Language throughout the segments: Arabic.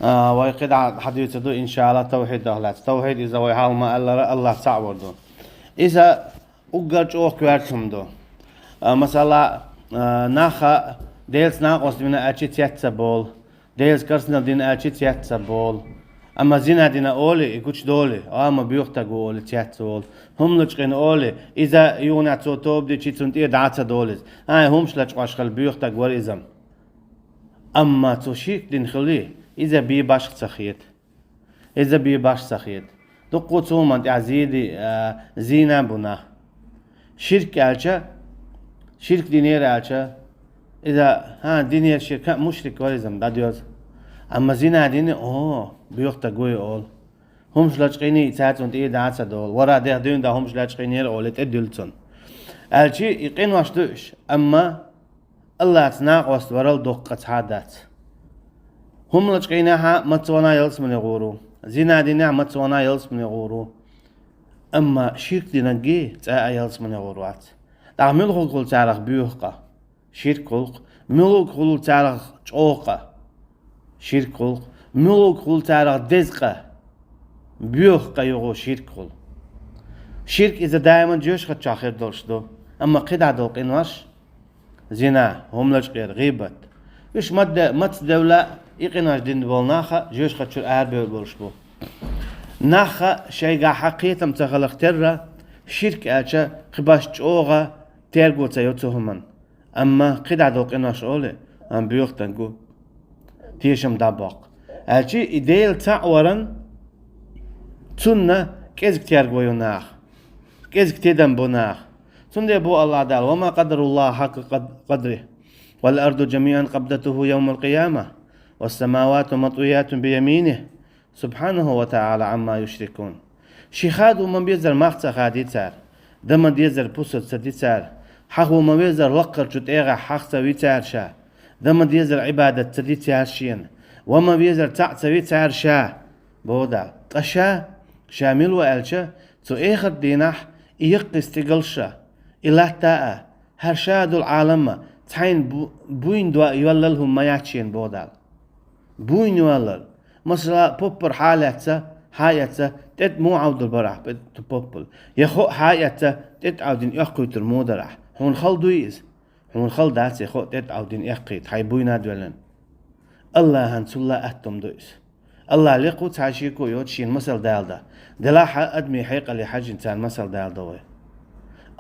ويقعد حديث دو إن شاء الله توحيد دهلات توحيد إذا ويحال ما الله تعور دو إذا أقرج أوك وارتم دو مثلا ناخا ديلس ناقص من أشي تيتسبول ديلس كرسنا دين أشي تيتسبول أما زينا دينا أولي يقولش دولي أما بيوختقوا أولي تيتسبول هم لجقين أولي إذا يونا توب دي تشيتون تيه دعاتا دوليز همش لجقاش خل بيوختق ورئيزم أما توشيك دين خليه إذا بي باش سخيت إذا بي باش سخيت دقو تومن تعزيدي زينا بنا شرك ألشا شرك دينير ألشا إذا دينير شرك مشرك ورزم داديوز أما زينا ديني بيوختا قوي أول همش لاجقيني يتساعدون تيه دعاتsa دول ورا ده دين ده همش لاجقيني أولت أدلتون ألشي يقين واشدوش أما الله تناق واستورال دقة عادات هم لاجقيناها متوانا يلس من يغورو زينا دينا متوانا يلس من يغورو أما شرك دينا جي تاع يلس من يغوروات تعمل خلق تعرق بيوخقة شرك خلق ملوك خلق تعرق جوقة شرك خلق ملوك خلق تعرق دزقة بيوخقة يغو شرك خلق شرك إذا دائما جوش خد شاخر دولش دو أما قدع دولق إنواش زنا هم لجقير غيبت إيش مت دولة إقناش دين بولناخا جوش خد شو أهل بولش بو ناخا شيء حقيقة متخلق ترى شرك أشا خباش جوغا تيرجو تيوتهمن أما قدع دوق إناش أولي أم بيوختنجو تيشم دابق أشي إديل تعورن تنا كيزك تيرجو يناخ كيزك تيدم بناخ تندي بو الله دال وما قدر الله حق قدره والأرض جميعا قبضته يوم القيامة والسماوات مطويات بيمينه سبحانه وتعالى عما يشركون شيخاد ومن بيزر مختص خادي تار دم ديزر بوسط سدي تار حق ومن بيزر وقر جد إيغا حق سوي تار شا دم ديزر عبادة سدي تار شين ومن بيزر تع سوي تار شا بودا قشا شامل وألشا تو إيخر دينح إيق استقلشا إلا تاء هرشاد العالم تعين بوين دوا يوللهم ما ياتشين بودا بوين يولل مثلا بوبر حالته تد مو عود البرح بوبل يخو حالته تد عودين يخو ترمودرح هون خل دويز هون خل دات يخو تد عودين يخيت حي بوينا دولن الله هنسلا أهتم دويز الله لقو تعشيكو يوتشين مثل دالدا دلاحة أدمي حيق اللي حاج إنسان مثل دالدا وي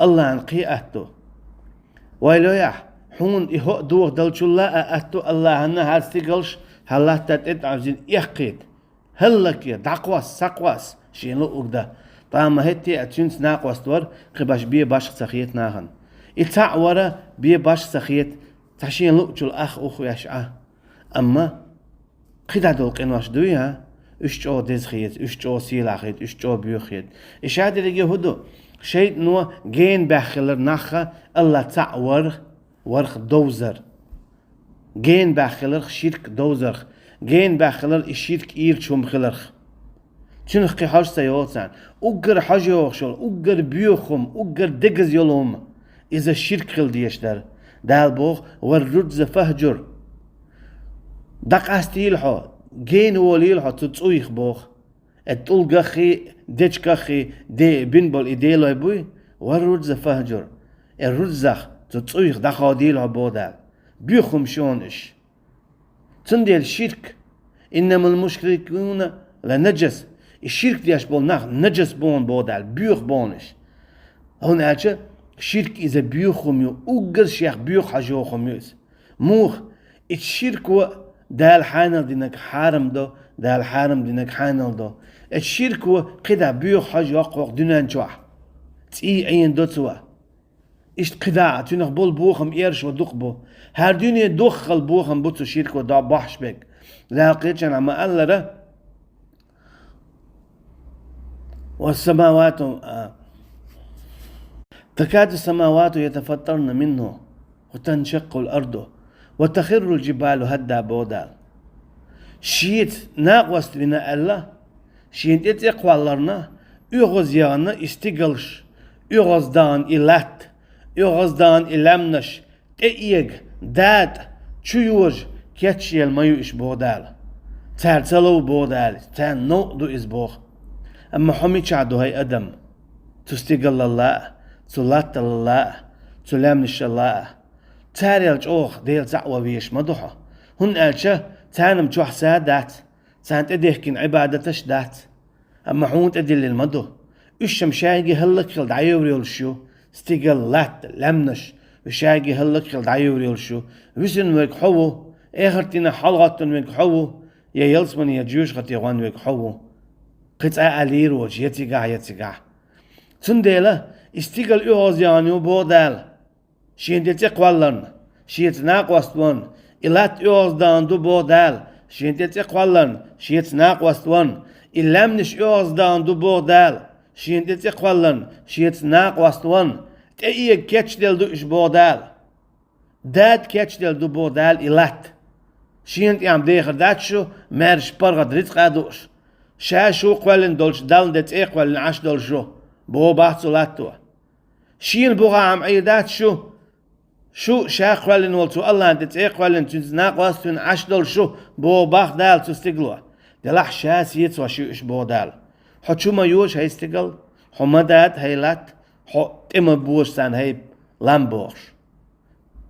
الله انقي أهتو ويلو يح هون يهو دوغ دلشلا أهتو الله هنا هاستيقلش هلا تتت عاوزين يحقيت هلك يا دعقواس سقواس شين لو أقدا طعم هتي أتشنس ناقواس دور قباش بيه باش سخيت ناهن إتاع ورا بيه باش سخيت تحشين لو جل أخو يشعه أما قدا دول قنواش دويها أشجو دزخيت أشجو سيلاخيت أشجو بيوخيت إشهاد اللي هدو شيء نو جين بخلر نخا الله تاع ورخ دوزر جين بخلر شرك دوزر جين بخلر الشرك إير شوم خلر شنخ حاج سيوتان أجر حاج يوخشل أجر بيوخم أجر دجز يلوم إذا الشرك خل ديشدر دال بوخ والرجز فهجر دق أستيلحو جين وليلحو تتصويخ بوخ التلقخي دجكخي دي بنبل إديلو يبوي والرجز فهجر الرجزخ تتصويخ دخاديلحو بودال بيخم شونش تندي الشرك إنما المشركون لنجس الشرك ديش بول نخ نجس بون بودال بيخ بونش هون أجا شرك إذا بيخم يو أجر شيخ بيخ حجوخم يوس موخ الشرك و دال حانل دينك حارم دو دال حارم دينك حانل دو الشرك و قدا بيخ حجوخ دينان جوح تي عين دو توا إشت قداع تنخ بول بوخم إيرش ودقبو هر دنيا دخل بوخم بوتو شرك ودا بحش بك لا قيتشن عما قال له والسماوات تكاد السماوات يتفطرن منه وتنشق الأرض وتخر الجبال هدا بودا شيت ناقوست بنا الله شيت يتقوى لرنا يغز يانا استقلش يغز دان إلات يغز دان إلامنش تأيق داد تشيوج كيتشيل ما يوش بودال تار تلو بودال تار نو دو إزبوخ أما حمي شعدو هاي أدم تستقل الله تلات الله تلامنش الله تار يلجوخ ديل زعوة بيش مدوحة هن ألشا تانم جوح سادات تانت أديهكين عبادتش دات أما حونت أدل المدو إشم شاقي هلك خلد عيوريول شو استقل لات لمنش وشاقي هلك خلد عيوريول شو ويسن ويك حوو إخرتنا حلغتن ويك حوو يا يلسمن يا جيوش غتي غوان ويك حوو قطع ألير وج يتيقع تنديلا استقل إغاز يانيو بودال شين دي تقوالن شيت ناقوستون إلات إغاز داندو بودال شين دي تقوالن شيت ناقوستون إلامنش إغاز داندو بودال شين دي تقوالن شيت ناقوستون تأيي كيتش دل دو إش بودال داد كيتش دل دو بودال إلات شين تيام ديخر داتشو مارش برغد ريت قادوش شاشو قوالن دولش دالن دت إيه قوالن عش دولشو بو باحثو لاتو شين بوغا عم عيدات شو شاخ قوالن ولتو الله دت إيه قوالن تنزناق واستون عش دولشو بو باح دال تستقلوا دلح شاس يتسوا شو إش بو دال حو شو ما يوش هاي استقل حو مداد هاي لات حو تم بوش سان هاي لامبوش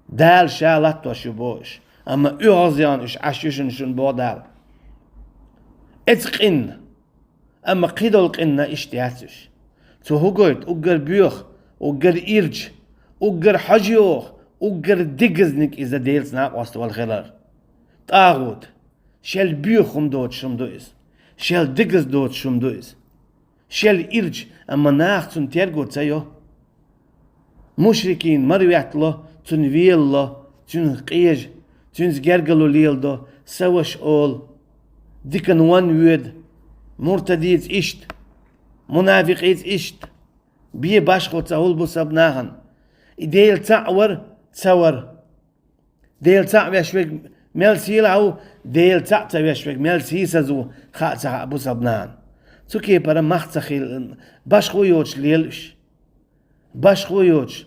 دال شا لاتو شو بوش أما أغزيان إش عشيشن شن بو دال اتقن أما قيدو القنا اشتياتش تو هوغويت أقر بيوخ أقر إيرج أقر حجيوخ أقر ديگزنك إذا ديلس ناق واستو الخلال طاغوت شل بيوخم دوت شم دوئس شل ديگز دوت شم دوئس شل إيرج أما ناق تن تيرگو تسيو مشركين مرويات له تن ويل له تن قيج تن زگرگلو ليل دو سوش أول ديكن وان ويد مرتديت إشت منافقيت إشت بيه باشخو تسهول بسب ناغن ديل تعور تصور ديل تعب يشوك ميل سيلعو ديل تعب يشوك ميل سيسازو خاصة بسب ناغن تو كي برا مختخيل باشخو يوش ليلش باشخو يوش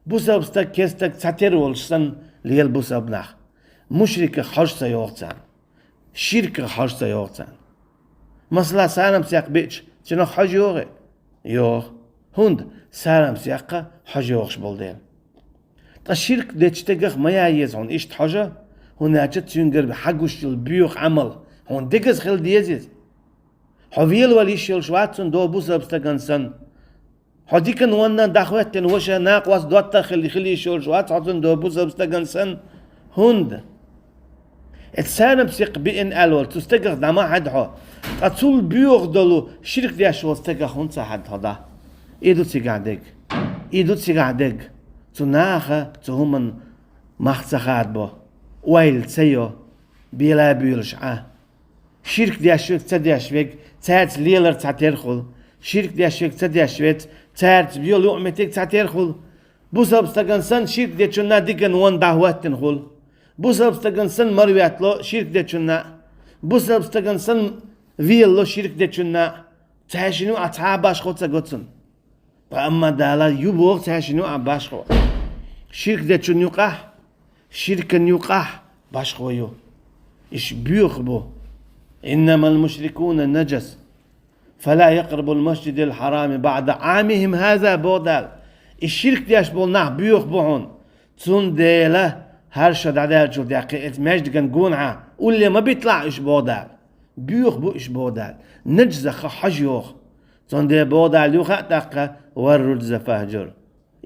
بسب ستك كستك تاتير ولشسن ليل بسب ناغ مشرك حجسة يوغتان شرك حجسة يوغتان مثلا سالم سياق بيتش تنو حج يوغي يوغ هند سالم سياقا حج يوغش بولدين تا شرك ديتش تقخ ما يعيز هون إشت حجة هون اجت تنقر بحقوش البيوخ عمل هون دقز خل ديزيز حويل وليش يلشواتسن دو بوسا بستقنسن حديكن وانا داخواتن وشا ناقواس دوتا خلي يشيلشواتسن دو بوسا بستقنسن هند السالم سيق بين الول تستقخ دما حد حو أتصل بيوغ دلو شرك دياش واستقخ هنسا حد هذا إيدو تسيقعدك تناخا تهمن مخصخات بو ويل تسيو بيلا بيلشعه شرك دياشوك تدياشوك تات ليلر تاتيرخل شرك دياشوك تدياشوك تات بيول يؤمتك تاتيرخل بوسب استقنسن شرك ديشنا ديكن وان دعوات تنخل بوسب استقنسن مرويات لو شرك ديشنا بوسب استقنسن ويل شرك ديشنا تاشنو أصحاباش خود سقطن فأما دالا يبوغ تاشنو عباش خو شرك ديشن يقح شرك يقح باش خويو إيش بيخبو إنما المشركون نجس فلا يقربوا المسجد الحرام بعد عامهم هذا بودال الشرك دياش بولناه بيخبوهن تون ديلا هرشد عدال جو دقيقة مجد جنقونها واللي ما بيطلع إيش بودال بيخبو إيش بودال نجزخ حجيوخ تون دي بودال يوخا تاقا ورد فهجر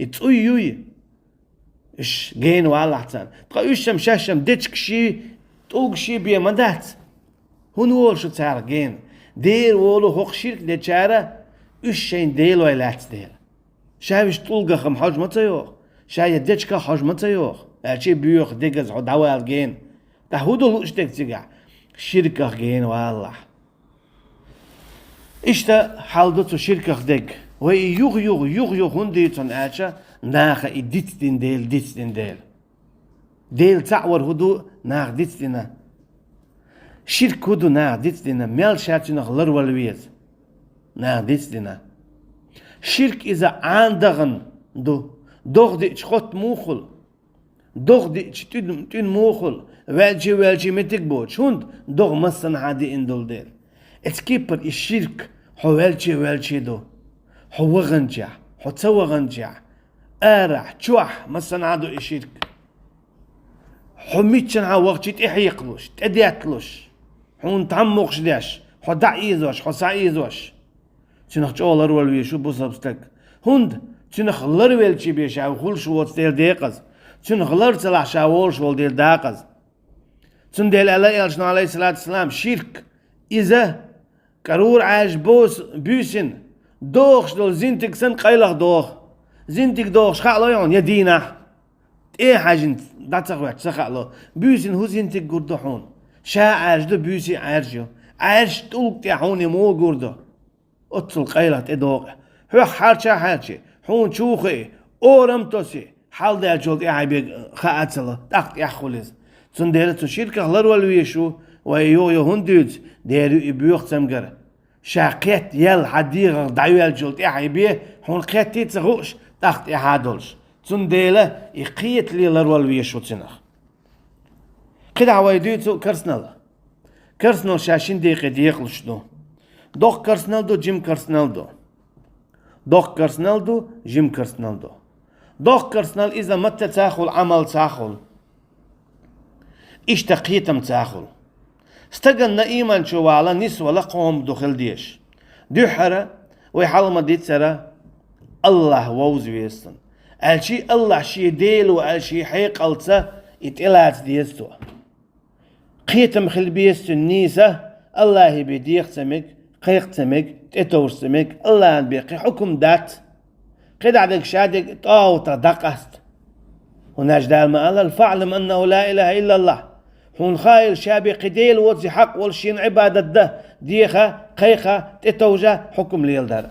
اتوي يوي إيش جين والله حسن تقا يشم شاشم ديتش كشي توق شي بيمدات هون وول شو تعرف جين دير وولو هوق شرك دي تشارة إشين ديل ويلات ديل شايفش طولقة خم حاج متيوخ شاي ديتشكا حاج متيوخ أشي بيوخ ديجز عدوال جين تهودو لوش ديك تيجع شركة جين والله إشتا حالدتو شركة ديك وي يوغ هون ديتون أشا ناخا ديتين ديل ديل تعور هدو ناخ ديتنا شرك هدو ناخ ديتنا ميل شاتنا غلر والويز ناخ ديتنا شرك إذا عندغن دو دوغ دي تشخط موخل دوغ دي تين موخل welche متك بوش هند دوغ مسن عادي اندول ديل اتكيبر الشرك هو welche دو هو غنجع هو تسوى غنجع ارح تشوح مسن عادو الشرك حميتشن ها وقت احيقلوش تدياتلوش هون تعمقش داش هو دعيزوش هو سعيزوش تنخ جولر والويشو بوسبستك هند تنخ لرويلشي بيشا وخلش واتستير ديقز تنخ لرتلع شاولش والدير داقز تنديل عليه الصلاة والسلام شرك إذا كرور عاش بوسن دوخش دول زينتك سن قيلخ دوخ زينتك دوخش خالو يون يدينا ايه حاجة داتسخ واحد سخالو بوسن هو زينتك قردوحون شا عاش دو بوسي عارجو عاش تولك تيحوني مو قردو اتصل قيلة تدوغ هو حارشة هون شوخي اورم توسي حال دال جولد اعبي خاطله تاخت يخولز تندير تو شركه لرول ويشو ويو هندوت ديرو يبيوخ تمغر شاقيت يل حديغ دايل جولد اعبي هون قيتي تغوش تاخت يحادولش تنديله يقيت لي لرول ويشو تنخ كده ويدوتو كرسنال شاشين دقيقه ديقلش دو دوخ كرسنال دو جيم كرسنال دو دوخ كرسنال دو جيم كرسنال دو دوخ كرسنال إذا متى تاخل عمل تاخل اشتقيتم تاخل استقلنا إيمان شوالا نسوة لقوم دخل ديش دحرة ويحلم ديت سرا الله ووز ويستن الشي الله شي ديل والشي حيق التا اتلات ديستو قيتم خل بيستن نيسة الله بيديق سمك قيق سمك تتور سمك الله بيقي حكم دات قد عدك شادك طاو تدقست هناش دال ما قال فاعلم انه لا اله الا الله هون خايل شابي قديل وزي حق والشين عبادة ده ديخة قيخة تتوجه حكم ليل دار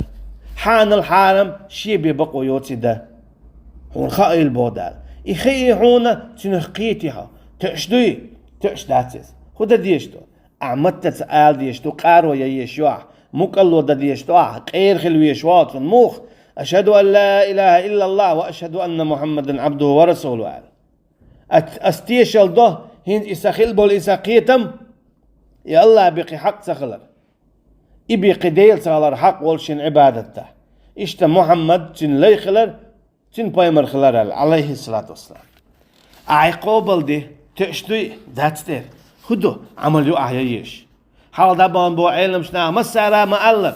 حان الحارم شيبي بقو يوتي ده هون خايل بودال إخي هون تنخقيتها تأشدوي تأشداتيس خدا ديشتو أعمدت تسأل ديشتو قارو يشوع مقلو دا ديشتو قير خلويشوات موخ أشهد أن لا إله إلا الله وأشهد أن محمدا عبده ورسوله أستيشل ده هند إساخيل بول إساقيتم يا الله بقي حق سخلر إبي قديل سخلر حق والشين عبادته إشت محمد تن لي خلر تن بايمر خلر عليه الصلاة والسلام عقوبل دي تشتوي ذاتستير خدو عمل يو أحيايش حال دابان بو علم شنا مسارا ما ألر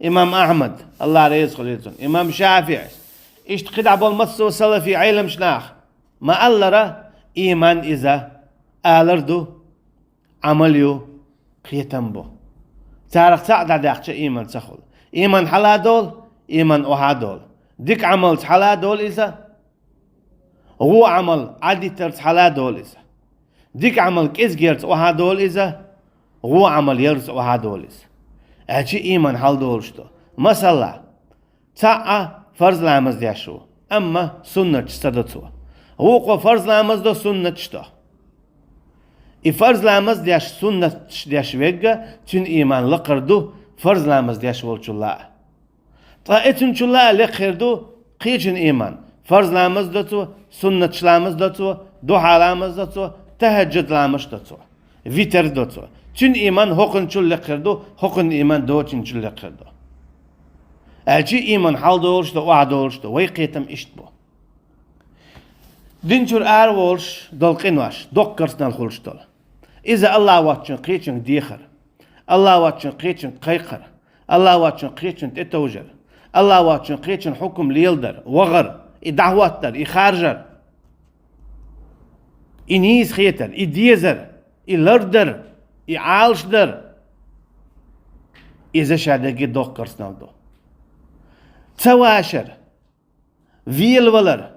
إمام أحمد الله رئيس خليلتون إمام شافعي إشت قدع بالمصر وسلفي علم شناخ ما ألر إيمان إذا آلردو عمليو قيتم بو تعرف تعدى داخش إيمان تخل إيمان حلا دول إيمان أوها دول ديك عملت حلا دول إذا هو عمل عدي ترت حلا دول إذا ديك عمل كيس جيرت أوها دول إذا هو عمل يرت أوها دول إذا أجي إيمان حال دولشتو مثلا تاع فرض لامز ديشو أما سنة تستدتو هو فرض لامز دو سنة تشتو فرض لامز ديش سنة ديش ويجا تن إيمان لقردو فرض لامز ديش والجلا طائتن جلا لقردو قيجن إيمان فرض لامز دوتو سنة لامز دوتو دوحة لامز دوتو تهجد لامز دوتو فيتر دوتو تن إيمان هقن شل لقردو هقن إيمان دو تن شل لقردو أجي إيمان حال دولشتو وعد دولشتو ويقيتم إشتبو دينجور آرولش دول قنواش دوكرسنا الخلشتول إذا الله واتشن قيتشن ديخر الله واتشن قيتشن قيقر الله واتشن قيتشن تتوجر الله واتشن قيتشن حكم ليلدر وغر إدعواتر إخارجر إنيس خيتر إديزر إلردر إعالشدر إذا شادقي دوكرسنا دو تواشر فيل ولر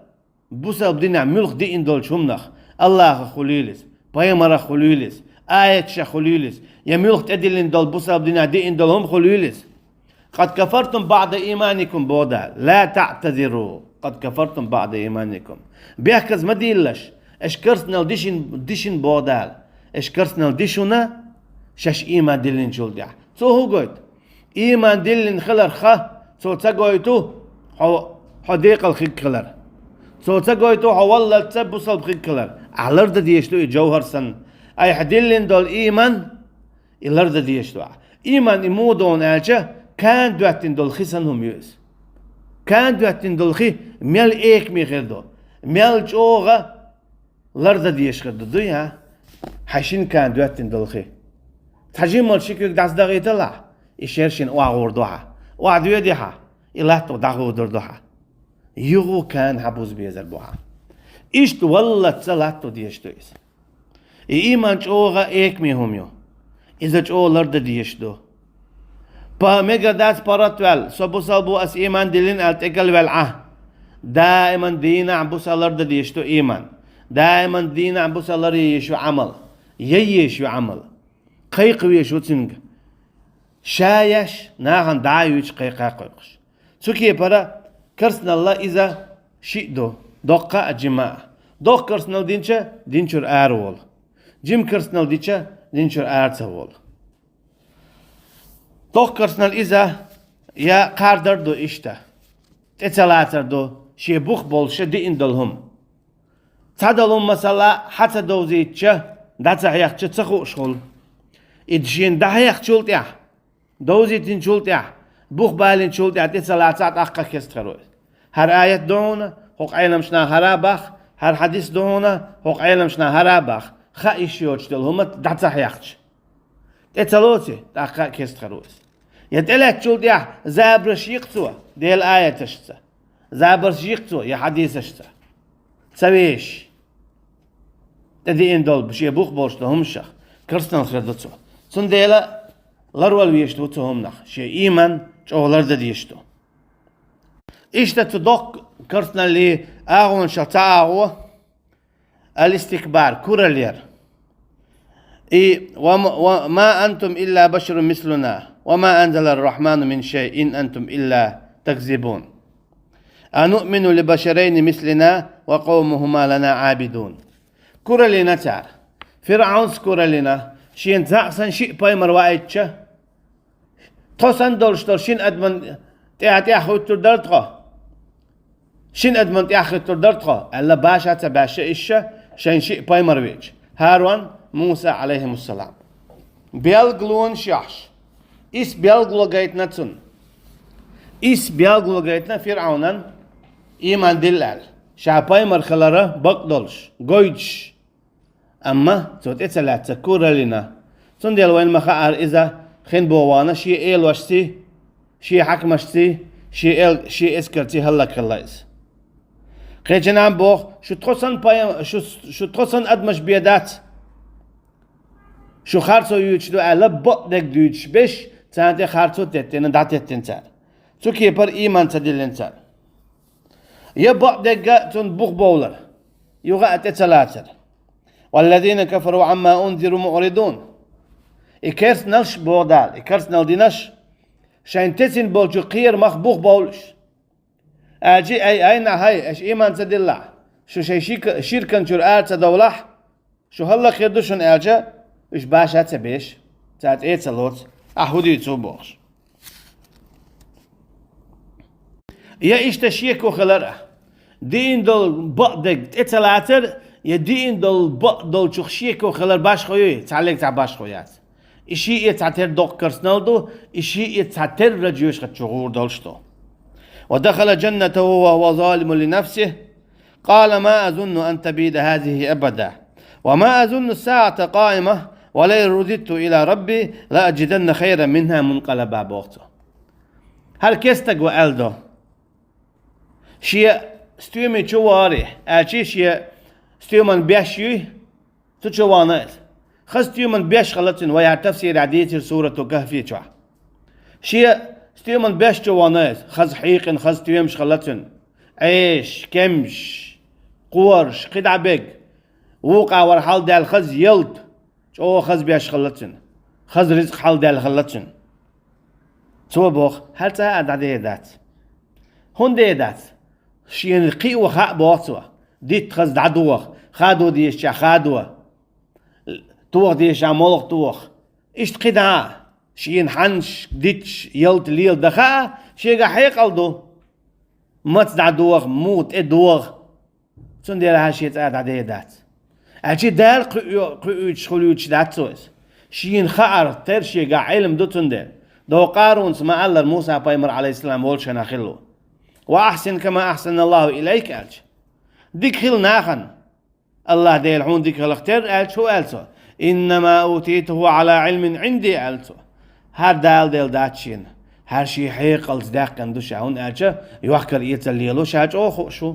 بوسا بدنا ملخ دي اندول شمنخ الله خليلس بايمر خليلس آية خليلس يا ملخ تدلين دول بوسا بدنا دي اندول هم خليلس قد كفرتم بعد إيمانكم بودا لا تعتذروا قد كفرتم بعد إيمانكم بيحكز ما ديلش اشكرسنا ديشن بودال اشكرسنا ديشونا شاش إيمان دلين جولدع سو هو قلت إيمان دلين خلر خا سو تقويتو حديق الخيك خلر صوتا قويتو والله تسبوصل بخيكلر علرد ديشتو جوهر سن أي حدلين دول إيمان إلرد ديشتو إيمان إمودون أجا كان دواتين دول خيسنهم يوز كان دواتين دول خي ميل إيك مي غيردو ميل جوغا لرد ديش غيردو دويا حشين كان دواتين دول خي تحجيم مال شكيك داس داغيت الله إشيرشين واغور دوها وعدو يديها إلاتو داغو دردوها يغو كان حبوز بيزر بوها إشت والله تسلاتو ديشتو إس إيمان جوغا إيك مي هميو إذا جو لرد ديشتو با ميغا داس باراتوال سبو سالبو أس إيمان دلين ألتقل والعه دائما دينا عبوس لرد ديشتو إيمان دائما دينا عبوس لرد يشو عمل يشو عمل قيق ويشو تنگ شايش ناغن دايوش قيقا قيقش سوكي برا كرسنا الله إذا شئدو دقة الجماعة دق كرسنا دينشا دينشر آرول جيم كرسنا دينشا دينشر آرتسول دق كرسنا إذا يا قاردر دو إشتا تتلاتر دو شي بوخ بولش دي اندلهم تادلهم مثلا حتى دوزيتشا داتا يخشى تسخو شغل إدشين ده يخشولت يا دوزيتين شولت يا بوخ بالين شولت يا تتلاتات أخا كستخروي هر آية دونا حق علم شنا هرابخ هر حديث دونا حق علم شنا هرابخ خايش يوش دلهم داتا يخش تتلوتي أخا كستخروي يتلات شولت يا زابرش يقتوا دي الآية تشتا زابرش يقتوا يا حديث اشتا تسويش تدي اندول بشي بوخ بولش دهم شخ كرستان خردتو سن ديلا لرول ويشتو تهم نخ شي إيمان جوهلر ديشتو إشتا تدوق كرستان اللي آغون شتاعو الاستكبار كورالير وما أنتم إلا بشر مثلنا وما أنزل الرحمن من شيء إن أنتم إلا تكذبون أنؤمن لبشرين مثلنا وقومهما لنا عابدون كورالينا تعال فرعون كورالينا شين زعسن شيء باي مروايتشا توسن دولشتور شين أدمن تياتي أخوتو دردقا شين أدمن تياخوتو دردقا ألا باشا تباشا إشا شين شيء باي مرويج هارون موسى عليهم السلام بيالغلون شاش إس بيالغلو غايتنا تسن إس بيالغلو غايتنا فرعونان إيمان دلال شعباي مرخلارة بقدلش غويتش أما توت إتسلات تكورا لنا تندل وين مخاعر إذا خين بوانا شي إيل وشتي شي حكمشتي شي إسكرتي هلا كلايز خيجنا بوخ شو تخصن باي شو تخصن أدمش بيدات شو خارسو يوتشدو على بقدك دوتش بش تانتي خارسو تتين داتي تنتار تو كيبر إيمان تدلين تار يا بقدك تون بوخ بولر يوغا أتسلاتر والذين كفروا عما أنذروا معرضون إكرس نلش بودال إكرس نلدينش شاين تسين بولجو قير مخبوخ بولش أجي أين هاي إيش إيمان تدلع شو شي شركة شرعة تدولح شو هلا خيردوشن أجا إيش باش هتبيش تات إيه تلوت أحودي تصوبوش يا إيش تشيكو خلرة دين دول بقدك إتلاتر يدين دول دول شخشيكو خلال باش خوي تعلق تاع باش خويات إشي يتعتر دوق كرسنالدو إشي يتعتر رجيوش خدشغور دولشتو ودخل جنته وهو ظالم لنفسه قال ما أظن أن تبيد هذه أبدا وما أظن الساعة قائمة ولئن رددت إلى ربي لأجدن خيرا منها منقلبا بوقته هل كستق وألدو شيء ستيومي شواري أشي شيء ستيومن بيشي تشوانات خز ستيومن بيش خلتن ويا تفسير عديتر سورة كهف يتشع شيء ستيومن بيش شوانات خز حيق خز ستيومش خلتن عيش كمش قورش قدع بيج وقع ورحال دال خز يلد شو خز بيش خلتن خز رزق حال دال خلتن سو بوخ هل تعاد عديدات هون ديدات شيء قي وخاء بواتوا ديت خز دعدوخ خادو ديش خادوا توخ ديش عمولخ توخ إيش قدعة شين حنش ديتش يلت ليل دخاء شيء حيق الدو مت دعدوخ موت إدوخ چون دیل هاشیت عدده دات اچی دال قیوچ خلیوچ دات سویس شین خار ترشی قا علم دوتون ده دو قارون سما الله موسى بايمر عليه السلام ولشنا خلو وأحسن كما أحسن الله إليك ألش ديك خل ناخن الله ديل حون ديك خلختر ألش هو ألسو إنما أوتيته على علم عندي ألسو هر دال ديل داتشين هر شي حيق الزداق كندوش هون ألش يوحكر يتليلو شاج أوخو شو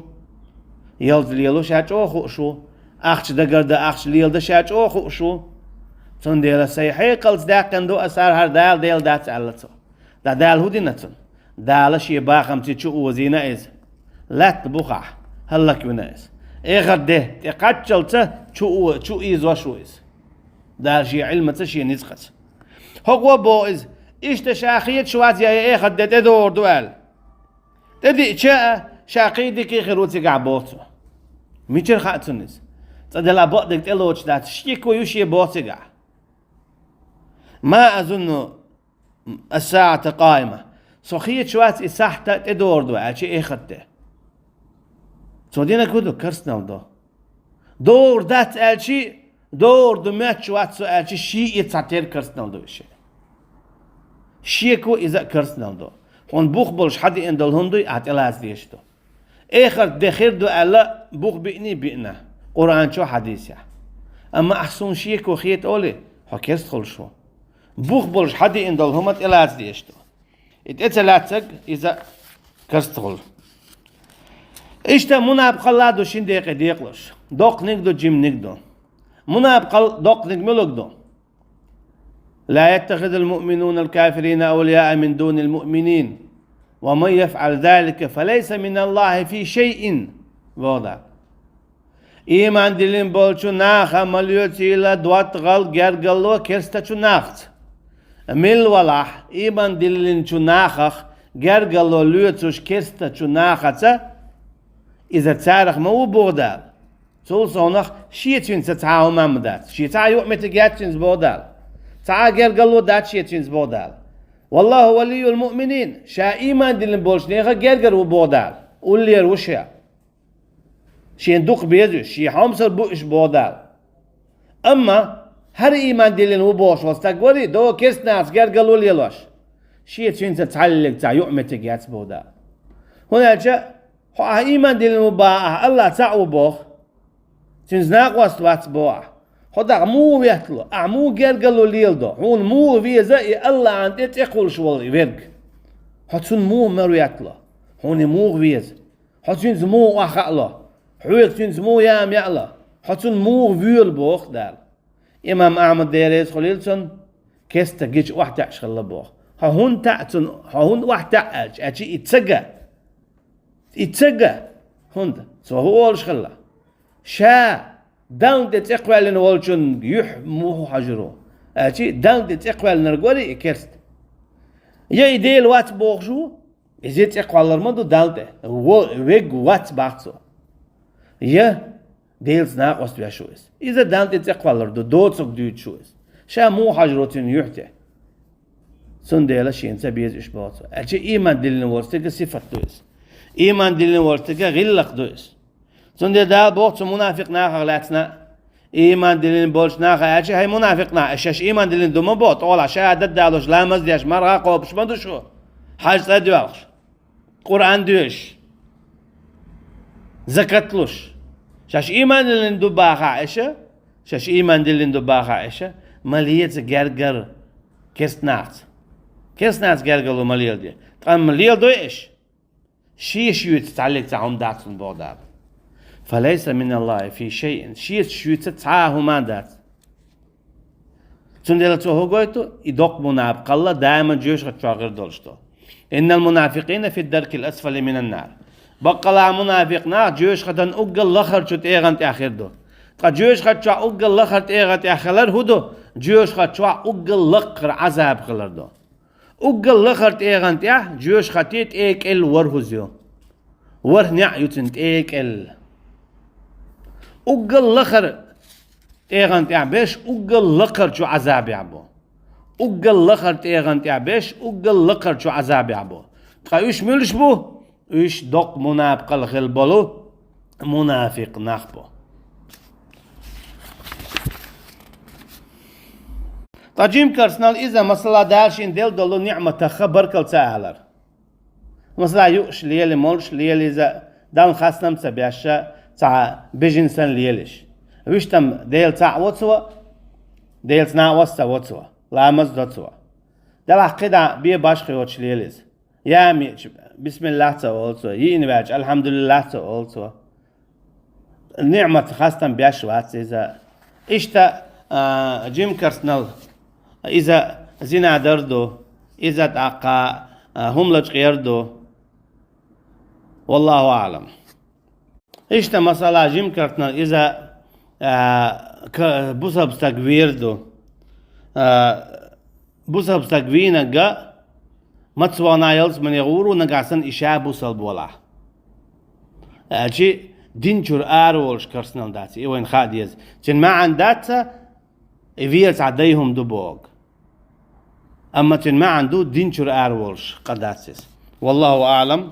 يلزليلو شاج أوخو شو أخش دقر دا أخش ليل دا شاج أوخو شو تون ديل سيحيق الزداق كندو أسار هر دال ديل دات ألسو دا دال هودي نتون دالش يباخم تشو وزينة إز لا تبخع هلك وناس إغد ده تقتلت شو إز وشو إز دالش علم تشي نزخت هو بوز إيش تشاخيت شوات يا إغد ده تدور دوال تدي شاء شاقيدي كي خروتي قعبوتو ميشر خاتنز تدلا بقدك تلوش دات شيكو يوشي بوتي قع ما أظن الساعة قائمة صخيت شوات إساحتا تدور دو عشي إيه خدته صدينا كودو كرسنا ودو دور دات عشي دور دو مات شوات سو عشي شيء يتساتير كرسنا ودو إشي شيكو إذا كرسنا ودو هون بوخ بولش حدي إندل هندو عتلاز ديشتو إخر دخير دو ألا بوخ بئنا قرآن شو حديث أما أحسن شيكو خيت أولي حكيست خلشو بوخ بولش حدي إندل همت إلاز ديشتو اتلاتك إذا كرستغل إشتا مناب قلادو شين ديق ديقلش دوق نقدو جيم نقدو مناب قل دوق نقملقدو لا يتخذ المؤمنون الكافرين أولياء من دون المؤمنين ومن يفعل ذلك فليس من الله في شيء وضع إيمان دلين بولشو ناخا مليوتي إلا دوات غل جرقلو كرستشو ناخت مل ولاح إيمان دلين شو ناخخ جرقلو ليوتوش كرستا شو ناختا إذا تارخ مو بودال سول صونخ شيتين ستعاو مامدات شيتع يؤمت جاتشنز بودال تعا جرقلو دات شيتينز بودال والله ولي المؤمنين شا إيمان دلين بولش نيخا جرقلو بودال قولي الوشيا شين دوق بيزو شي حمصر بوش بودال أما هر إيمان دلين وبوش واستقوري دو كيس ناس قرقلوا ليلوش شيء تشين تتعلق تا يؤمتك ياتبودا هنا جاء إيمان دلين وباء الله تعو بوخ تنزناق واستوات بوح خدا مو يحتلو مو قرقلوا ليل دو هون مو فيزا الله عند تقول شو يفرق حتون مو مرو يحتلو هون مو فيز حتون مو وخالو حويك تنز مو يام يعلا حتون مو فيول بوخ دال إمام أحمد ديريز خليلسون كيستا جيش واحد شغل بوخ هون تعتون هون واحد تعج أشي يتسجى هون سو هو شغل شا داون تتقبل إن والشون يح مو حجرو أشي داون تتقبل نرجوري كيست يا إديل وات بوخ شو إذا تقبل المدو دالته ويج وات باخسو يا ديلز ناق وستويا شويس إذا دانت تقبل دوتسك دوت شويس شا مو حجروتين يحتى سن ديلا شين سبيز إشباطه أشي إيمان دلين ورستك صفة دوس إيمان دلين ورستك غلق دوس سن ديلا بوقت منافق ناخ لاتنا إيمان دلين بولش ناخ أشي هاي منافق ناخ أشاش إيمان دلين دوما بوت أولا شا دد دالوش لا مزديش مرغا قوبش ما شو حاج تدوالش قرآن دوش زكاتلوش شاش إيمان اللي ندباخ عائشة شاش إيمان اللي ندباخ عائشة مليت جرجر كيس ناس جرجلو مليل دي طبعا مليل دو إيش شيء تتعلق تعهم داتن بوداب فليس من الله في شيء شيء تتعاه ما دات تندلتو هو قويتو يدق منافق الله دائما جيوش غير دولشتو إن المنافقين في الدرك الأسفل من النار بقلا منافق نا جيوش خدن أقل لخر شو تيغن تأخير دو تقا جيوش خد شو أقل لخر تيغن تأخير هدو جيوش خد شو أقل لخر عذاب خلر دو أقل لخر تيغن تأخ جيوش خديت إيك إل ورهزيو ورهنع يتنت إيك إل أقل لخر تيغن تأخ بيش أقل لخر شو عذاب يعبو أقل لخر تيغن تأخ بيش أقل لخر شو عذاب يعبو تقا إيش ملش بو إيش دق منافق الخل بلو منافق نخبو تجيم كرسنال إذا مثلا دالشين دل دلو نعمة خبر كل تعالر مثلا يوش ليلي مولش ليلي إذا دان خاصنم تبيعشا تاع بجنسن ليلش ويشتم ديل تاع وتسوا ديل تنا وستا وتسوا لامز دوتسوا دل عقيدة بيه باش خيوتش ليلز يامي بسم الله تاولتوا ينباج الحمد لله تاولتوا النعمة خاصة بياش واتس إذا إشتا جيم كرسنال إذا زنا دردو إذا تعقى هم لجغيردو والله أعلم إشتا مثلا جيم كرسنال إذا بوسا بستقويردو بوسا بستقوينا قا متسوانا يلس من يغورو نقاسن إشاء بوسا البولا أجي دينجور آرولش كرسنال داتي إيوين خاديز جن ما عن داتا إفيلس عديهم دبوغ أما تن ما عنده دينجور آرولش قداسيس والله أعلم.